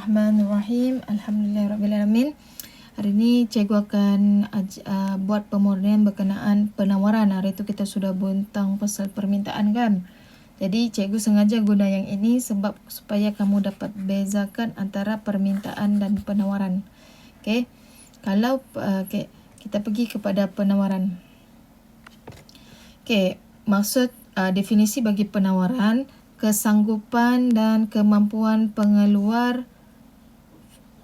Bismillahirrahmanirrahim. Alhamdulillahirrabbilalamin. Hari ini cikgu akan buat pemurnian berkenaan penawaran. Hari itu kita sudah bentang pasal permintaan kan. Jadi cikgu sengaja guna yang ini sebab supaya kamu dapat bezakan antara permintaan dan penawaran. Okey. Kalau kita pergi kepada penawaran. Okey, maksud definisi bagi penawaran, kesanggupan dan kemampuan pengeluar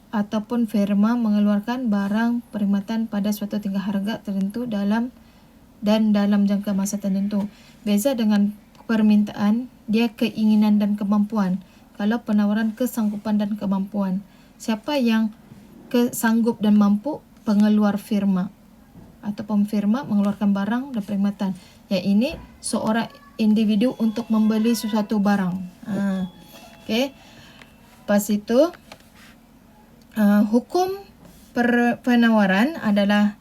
ataupun firma mengeluarkan barang perkhidmatan pada suatu tingkat harga tertentu dalam jangka masa tertentu. Beza dengan permintaan, dia keinginan dan kemampuan. Kalau penawaran, kesanggupan dan kemampuan. Siapa yang sanggup dan mampu? Pengeluar firma ataupun firma mengeluarkan barang dan perkhidmatan. Yang ini seorang individu untuk membeli sesuatu barang. Okey. Lepas itu hukum penawaran adalah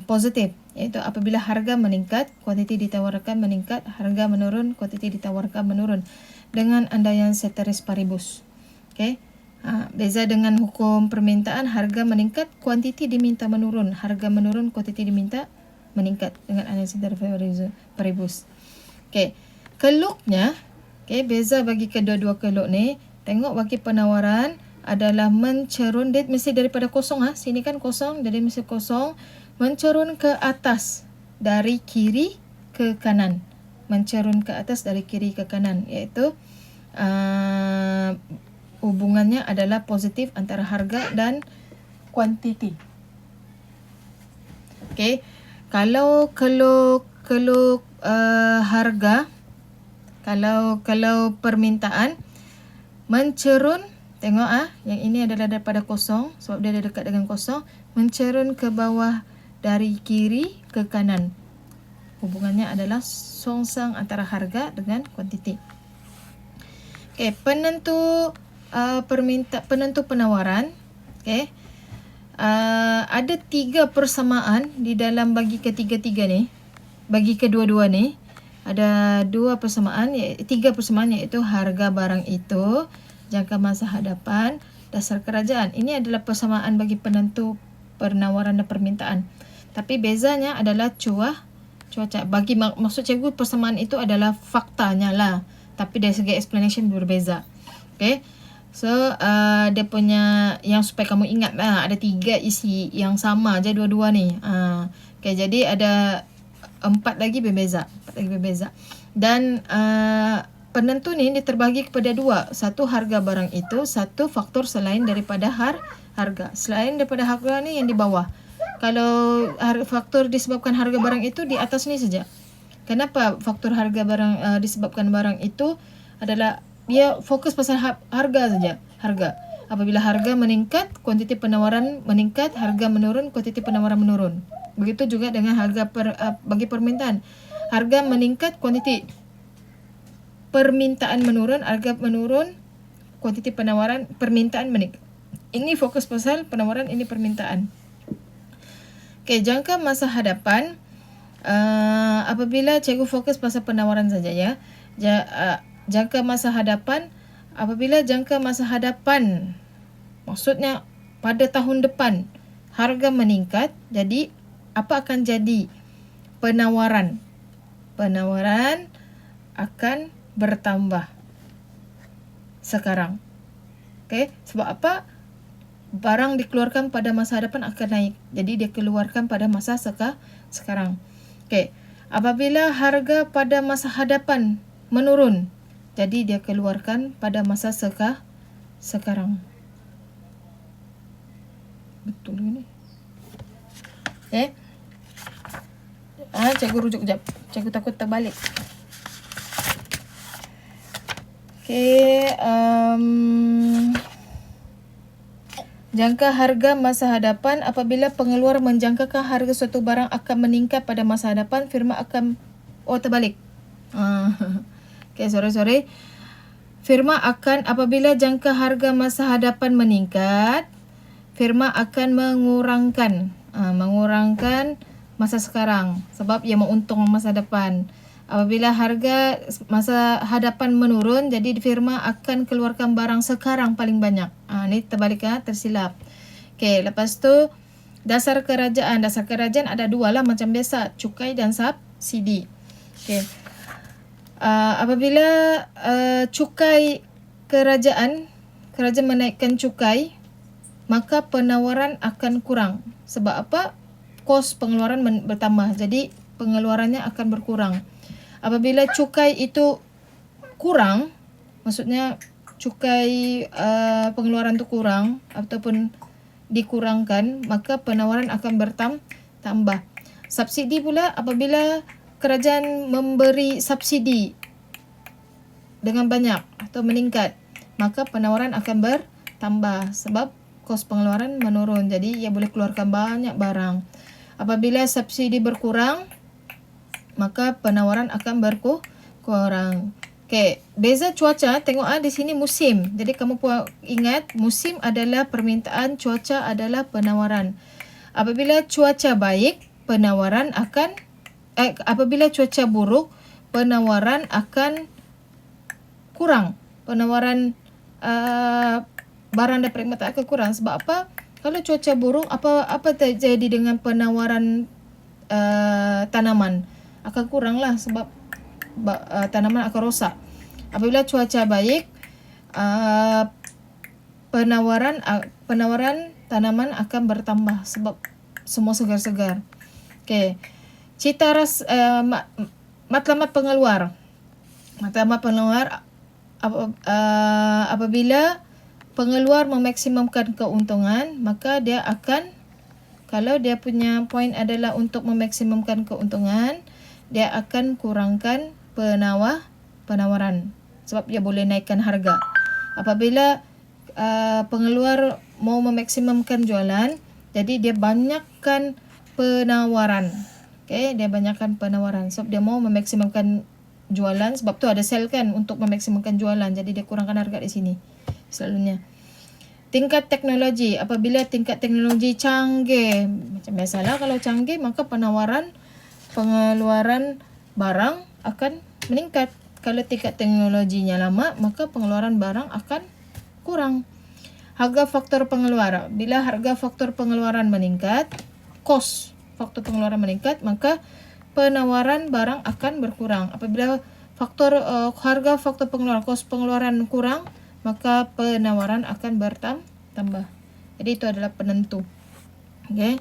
positif, iaitu apabila harga meningkat, kuantiti ditawarkan meningkat, harga menurun, kuantiti ditawarkan menurun dengan andaian ceteris paribus. Okey. Beza dengan hukum permintaan, harga meningkat, kuantiti diminta menurun, harga menurun, kuantiti diminta meningkat dengan andaian ceteris paribus. Okey. Keluknya, beza bagi kedua-dua keluk ni, tengok bagi penawaran adalah mencerun, dia mesti daripada kosong sini kan kosong, jadi mesti kosong, mencerun ke atas dari kiri ke kanan. Mencerun ke atas dari kiri ke kanan, iaitu hubungannya adalah positif antara harga dan kuantiti. Okey. Kalau keluk harga, kalau permintaan mencerun, tengok yang ini adalah daripada kosong sebab dia ada dekat dengan kosong, mencerun ke bawah dari kiri ke kanan. Hubungannya adalah songsang antara harga dengan kuantiti. Okey, penentu penawaran. Okey. Ada 3 persamaan di dalam bagi ketiga-tiga ni. Bagi kedua-dua ni ada 3 persamaan iaitu harga barang itu, jangka masa hadapan, dasar kerajaan. Ini adalah persamaan bagi penentu penawaran dan permintaan. Tapi bezanya adalah cuaca. Bagi maksud cikgu, persamaan itu adalah faktanya lah. Tapi dari segi explanation berbeza. Okey. So, dia punya yang supaya kamu ingat lah, ada 3 isi yang sama je dua-dua ni. Okay, jadi ada 4 lagi berbeza. Dan penentu ni dia terbahagi kepada 2. Satu, harga barang itu. Satu, faktor selain daripada harga. Selain daripada harga ni yang di bawah. Kalau faktor disebabkan harga barang itu di atas ni saja. Kenapa faktor harga barang disebabkan barang itu adalah dia fokus pasal harga saja. Harga. Apabila harga meningkat, kuantiti penawaran meningkat, harga menurun, kuantiti penawaran menurun. Begitu juga dengan harga bagi permintaan. Harga meningkat, kuantiti permintaan menurun, harga menurun, kuantiti permintaan meningkat. Ini fokus pasal penawaran, ini permintaan. Okey, jangka masa hadapan, apabila cikgu fokus pasal penawaran saja ya. Jangka masa hadapan, apabila jangka masa hadapan, maksudnya pada tahun depan harga meningkat, jadi apa akan jadi? Penawaran akan bertambah sekarang. Okey, sebab apa? Barang dikeluarkan pada masa hadapan akan naik. Jadi dia keluarkan pada masa sekarang. Okey, apabila harga pada masa hadapan menurun, jadi dia keluarkan pada masa sekarang. Betul ni. Okey. Cikgu rujuk kejap. Cikgu takut terbalik. Okey, jangka harga masa hadapan, apabila pengeluar menjangkakan harga suatu barang akan meningkat pada masa hadapan, firma akan terbalik. Okey, sorry. Firma akan, apabila jangka harga masa hadapan meningkat, firma akan mengurangkan masa sekarang sebab ia menguntung masa depan. Apabila harga masa hadapan menurun, jadi firma akan keluarkan barang sekarang paling banyak. Ni terbalik tersilap. Okey, lepas tu dasar kerajaan. Dasar kerajaan ada dua lah macam biasa, cukai dan subsidi. Okey. Apabila cukai kerajaan menaikkan cukai, maka penawaran akan kurang. Sebab apa? Kos pengeluaran bertambah. Jadi pengeluarannya akan berkurang. Apabila cukai itu kurang, maksudnya cukai pengeluaran itu kurang ataupun dikurangkan, maka penawaran akan bertambah. Subsidi pula, apabila kerajaan memberi subsidi dengan banyak atau meningkat, maka penawaran akan bertambah sebab kos pengeluaran menurun. Jadi ia boleh keluarkan banyak barang. Apabila subsidi berkurang, maka penawaran akan berkurang. Okey, beza cuaca, tengok di sini musim. Jadi kamu ingat musim adalah permintaan, cuaca adalah penawaran. Apabila cuaca baik, penawaran akan apabila cuaca buruk, penawaran akan kurang. Penawaran barang dan perkhidmatan akan kurang. Sebab apa? Kalau cuaca buruk, apa terjadi dengan penawaran tanaman? Akan kurang lah sebab tanaman akan rosak. Apabila cuaca baik, penawaran tanaman akan bertambah sebab semua segar-segar. Okey. Cita rasa matlamat pengeluar. Matlamat pengeluar apabila pengeluar memaksimumkan keuntungan, maka dia akan, kalau dia punya poin adalah untuk memaksimumkan keuntungan, dia akan kurangkan penawaran sebab dia boleh naikkan harga. Apabila pengeluar mau memaksimumkan jualan, jadi dia banyakkan penawaran. Okey, dia banyakkan penawaran sebab dia mau memaksimumkan jualan, sebab tu ada sale kan untuk memaksimumkan jualan. Jadi dia kurangkan harga di sini selalunya. Tingkat teknologi, apabila tingkat teknologi canggih, macam biasalah kalau canggih, maka pengeluaran barang akan meningkat. Kalau tingkat teknologinya lama, maka pengeluaran barang akan kurang. Harga faktor pengeluaran. Bila harga faktor pengeluaran meningkat, kos faktor pengeluaran meningkat, maka penawaran barang akan berkurang. Apabila harga faktor pengeluaran, kos pengeluaran kurang, maka penawaran akan bertambah. Jadi itu adalah penentu. Okey.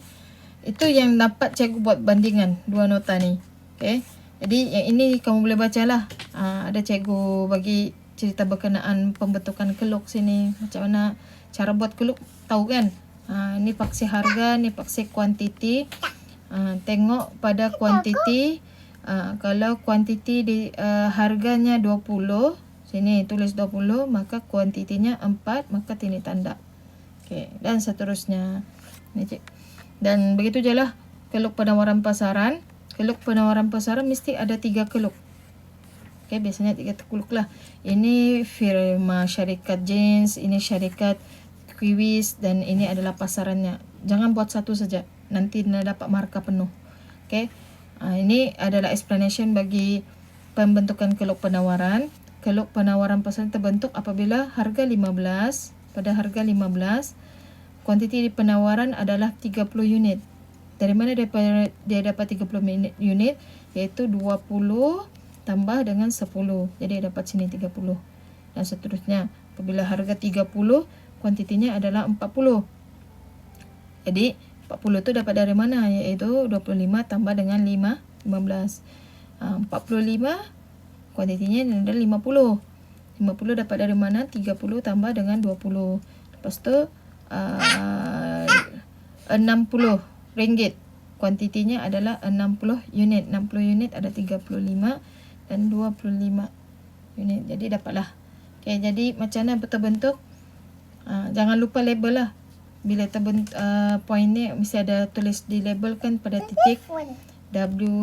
Itu yang dapat cikgu buat bandingan dua nota ni. Okey. Jadi yang ini kamu boleh bacalah. Ada cikgu bagi cerita berkenaan pembentukan keluk sini. Macam mana cara buat keluk, tahu kan? Ini paksi harga, ni paksi kuantiti. Tengok pada kuantiti. Kalau kuantiti di harganya 20, sini tulis 20, maka kuantitinya 4, maka tini tanda. Okey, dan seterusnya. Dan begitu je lah keluk penawaran pasaran. Keluk penawaran pasaran mesti ada 3 keluk. Okey, biasanya 3 keluk lah. Ini firma syarikat jeans, ini syarikat Kiwis, dan ini adalah pasarannya. Jangan buat satu saja, nanti dapat markah penuh. Okey. Ini adalah explanation bagi pembentukan keluk penawaran. Keluk penawaran pasaran terbentuk apabila harga 15, pada harga 15, kuantiti di penawaran adalah 30 unit. Dari mana dia dapat 30 unit? Iaitu 20 tambah dengan 10. Jadi dia dapat sini 30. Dan seterusnya. Apabila harga 30, kuantitinya adalah 40. Jadi 40 tu dapat dari mana? Iaitu 25 tambah dengan 15. 45 kuantitinya adalah 50. 50 dapat dari mana? 30 tambah dengan 20. Lepas tu 60 ringgit. Kuantitinya adalah 60 unit. 60 unit ada 35 dan 25 unit. Jadi dapatlah. Okay, jadi macam mana terbentuk? Jangan lupa label lah. Bila point ni mesti ada tulis dilabelkan pada titik W,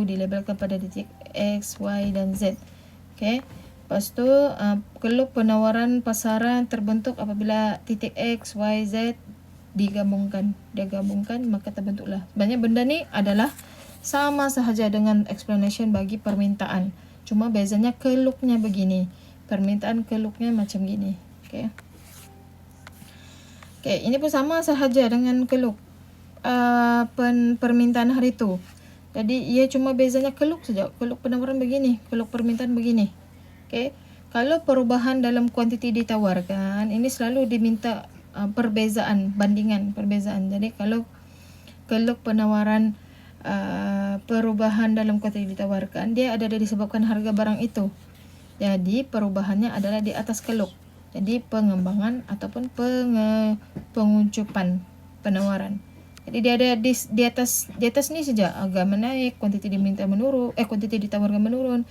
dilabelkan pada titik X, Y dan Z. Okay. Lepas tu keluk penawaran pasaran terbentuk apabila titik X, Y, Z digabungkan. Dia gabungkan maka terbentuklah. Sebenarnya benda ni adalah sama sahaja dengan explanation bagi permintaan. Cuma bezanya keluknya begini. Permintaan keluknya macam gini. Oke. Oke, ini pun sama sahaja dengan keluk permintaan hari itu. Jadi ia cuma bezanya keluk saja. Keluk penawaran begini, keluk permintaan begini. Oke. Kalau perubahan dalam kuantiti ditawarkan, ini selalu diminta perbezaan, bandingan perbezaan. Jadi kalau keluk penawaran perubahan dalam kuantiti ditawarkan, dia ada disebabkan harga barang itu. Jadi perubahannya adalah di atas keluk. Jadi pengembangan ataupun penguncupan penawaran. Jadi dia ada di atas ni saja, harga menaik, kuantiti diminta menurun, kuantiti ditawarkan menurun.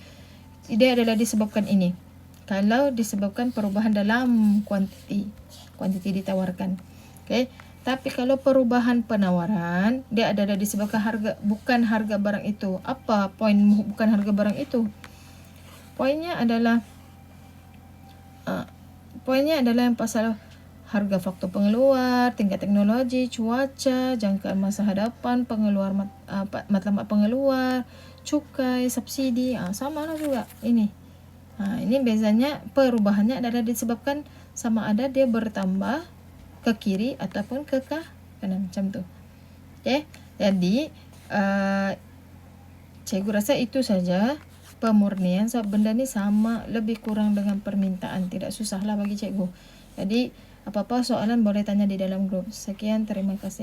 Dia adalah disebabkan ini. Kalau disebabkan perubahan dalam kuantiti ditawarkan. Okey. Tapi kalau perubahan penawaran, dia adalah disebabkan bukan harga barang itu. Apa poin bukan harga barang itu? Poinnya adalah yang pasal harga faktor pengeluar, tingkat teknologi, cuaca, jangkaan masa hadapan, pengeluar matlamat pengeluar, cukai, subsidi, sama lah juga ini. Ini bezanya perubahannya adalah disebabkan sama ada dia bertambah ke kiri ataupun ke kanan macam tu. Okey. Jadi cikgu rasa itu saja pemurnian sebab benda ni sama lebih kurang dengan permintaan, tidak susahlah bagi cikgu. Jadi apa-apa soalan boleh tanya di dalam grup. Sekian, terima kasih.